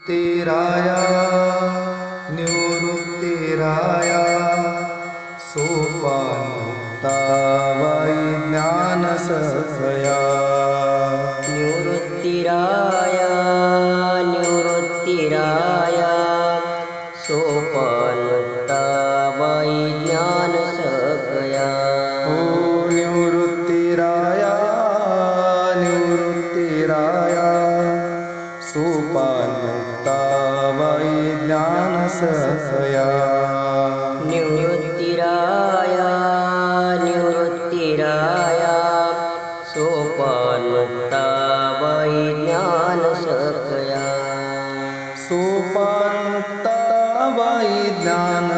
निवृत्तिराया निवृत्तिराया सोपानमुक्ता वैज्ञानसखया निवृत्तिराया निवृत्तिराया सोपानमुक्ता वैज्ञानसखया ओ निवृत्तिराया निवृत्तिराया सोपानमुक्ता वैज्ञानसखया निवृत्तिराया निवृत्तिराया सोपानमुक्ता वैज्ञानसखया सोपानमुक्ता वैज्ञानसखया